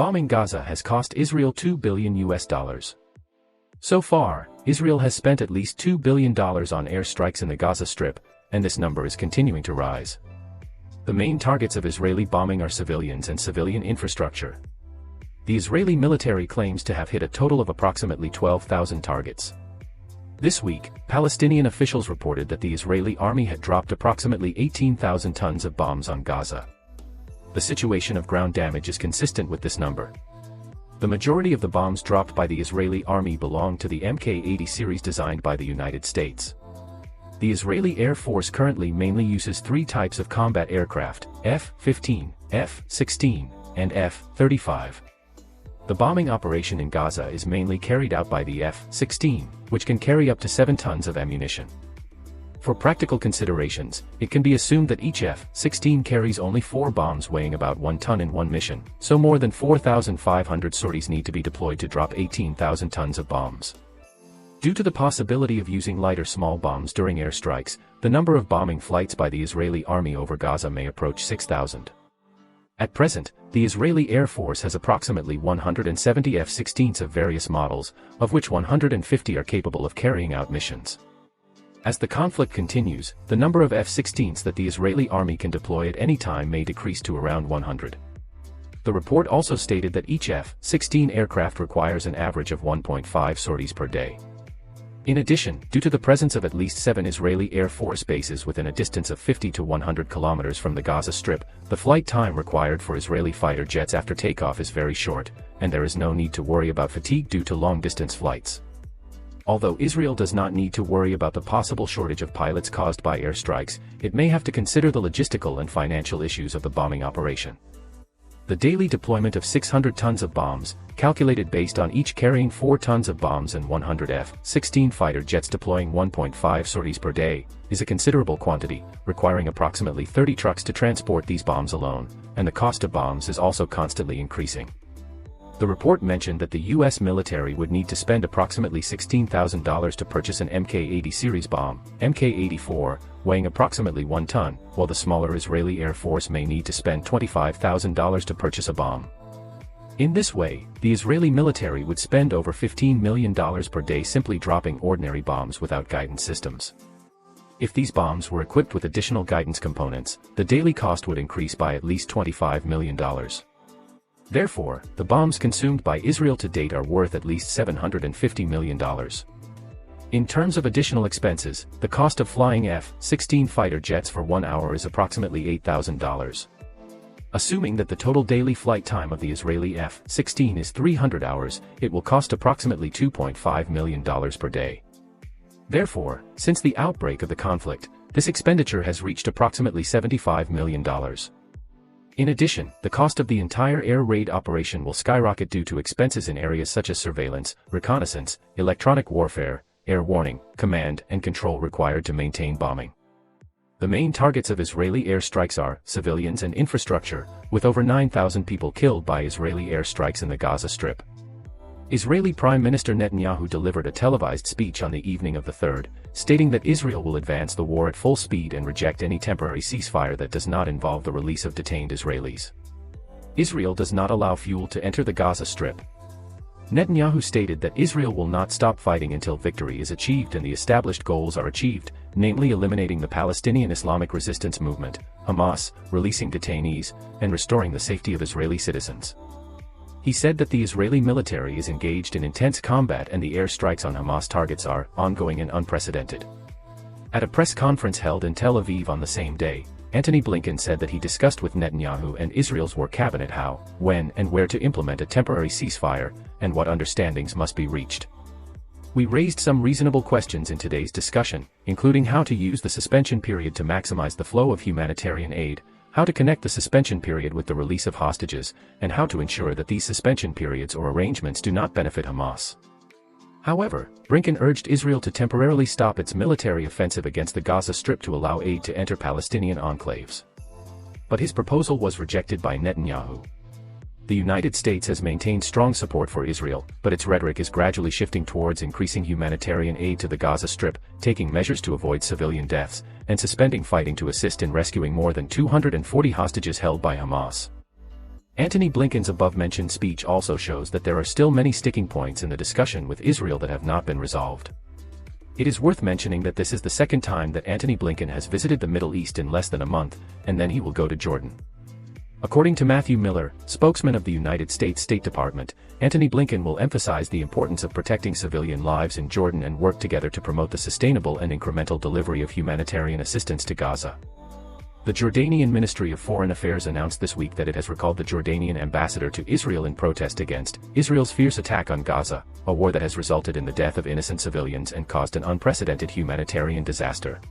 Bombing Gaza has cost Israel $2 billion. So far, Israel has spent at least $2 billion on airstrikes in the Gaza Strip, and this number is continuing to rise. The main targets of Israeli bombing are civilians and civilian infrastructure. The Israeli military claims to have hit a total of approximately 12,000 targets. This week, Palestinian officials reported that the Israeli army had dropped approximately 18,000 tons of bombs on Gaza. The situation of ground damage is consistent with this number. The majority of the bombs dropped by the Israeli army belong to the Mk-80 series designed by the United States. The Israeli Air Force currently mainly uses three types of combat aircraft: F-15, F-16, and F-35. The bombing operation in Gaza is mainly carried out by the F-16, which can carry up to 7 tons of ammunition. For practical considerations, it can be assumed that each F-16 carries only 4 bombs weighing about 1 ton in one mission, so more than 4,500 sorties need to be deployed to drop 18,000 tons of bombs. Due to the possibility of using light or small bombs during airstrikes, the number of bombing flights by the Israeli army over Gaza may approach 6,000. At present, the Israeli Air Force has approximately 170 F-16s of various models, of which 150 are capable of carrying out missions. As the conflict continues, the number of F-16s that the Israeli army can deploy at any time may decrease to around 100. The report also stated that each F-16 aircraft requires an average of 1.5 sorties per day. In addition, due to the presence of at least 7 Israeli Air Force bases within a distance of 50 to 100 kilometers from the Gaza Strip, the flight time required for Israeli fighter jets after takeoff is very short, and there is no need to worry about fatigue due to long-distance flights. Although Israel does not need to worry about the possible shortage of pilots caused by airstrikes, it may have to consider the logistical and financial issues of the bombing operation. The daily deployment of 600 tons of bombs, calculated based on each carrying 4 tons of bombs and 100 F-16 fighter jets deploying 1.5 sorties per day, is a considerable quantity, requiring approximately 30 trucks to transport these bombs alone, and the cost of bombs is also constantly increasing. The report mentioned that the U.S. military would need to spend approximately $16,000 to purchase an Mk-80 series bomb, Mk-84, weighing approximately 1 ton, while the smaller Israeli Air Force may need to spend $25,000 to purchase a bomb. In this way, the Israeli military would spend over $15 million per day simply dropping ordinary bombs without guidance systems. If these bombs were equipped with additional guidance components, the daily cost would increase by at least $25 million. Therefore, the bombs consumed by Israel to date are worth at least $750 million. In terms of additional expenses, the cost of flying F-16 fighter jets for 1 hour is approximately $8,000. Assuming that the total daily flight time of the Israeli F-16 is 300 hours, it will cost approximately $2.5 million per day. Therefore, since the outbreak of the conflict, this expenditure has reached approximately $75 million. In addition, the cost of the entire air raid operation will skyrocket due to expenses in areas such as surveillance, reconnaissance, electronic warfare, air warning, command and control required to maintain bombing. The main targets of Israeli airstrikes are civilians and infrastructure, with over 9,000 people killed by Israeli airstrikes in the Gaza Strip. Israeli Prime Minister Netanyahu delivered a televised speech on the evening of the 3rd, stating that Israel will advance the war at full speed and reject any temporary ceasefire that does not involve the release of detained Israelis. Israel does not allow fuel to enter the Gaza Strip. Netanyahu stated that Israel will not stop fighting until victory is achieved and the established goals are achieved, namely eliminating the Palestinian Islamic Resistance Movement, Hamas, releasing detainees, and restoring the safety of Israeli citizens. He said that the Israeli military is engaged in intense combat and the airstrikes on Hamas targets are ongoing and unprecedented. At a press conference held in Tel Aviv on the same day, Antony Blinken said that he discussed with Netanyahu and Israel's war cabinet how, when and where to implement a temporary ceasefire, and what understandings must be reached. We raised some reasonable questions in today's discussion, including how to use the suspension period to maximize the flow of humanitarian aid, how to connect the suspension period with the release of hostages, and how to ensure that these suspension periods or arrangements do not benefit Hamas. However, Blinken urged Israel to temporarily stop its military offensive against the Gaza Strip to allow aid to enter Palestinian enclaves. But his proposal was rejected by Netanyahu. The United States has maintained strong support for Israel, but its rhetoric is gradually shifting towards increasing humanitarian aid to the Gaza Strip, taking measures to avoid civilian deaths, and suspending fighting to assist in rescuing more than 240 hostages held by Hamas. Antony Blinken's above-mentioned speech also shows that there are still many sticking points in the discussion with Israel that have not been resolved. It is worth mentioning that this is the second time that Antony Blinken has visited the Middle East in less than a month, and then he will go to Jordan. According to Matthew Miller, spokesman of the United States State Department, Antony Blinken will emphasize the importance of protecting civilian lives in Jordan and work together to promote the sustainable and incremental delivery of humanitarian assistance to Gaza. The Jordanian Ministry of Foreign Affairs announced this week that it has recalled the Jordanian ambassador to Israel in protest against Israel's fierce attack on Gaza, a war that has resulted in the death of innocent civilians and caused an unprecedented humanitarian disaster.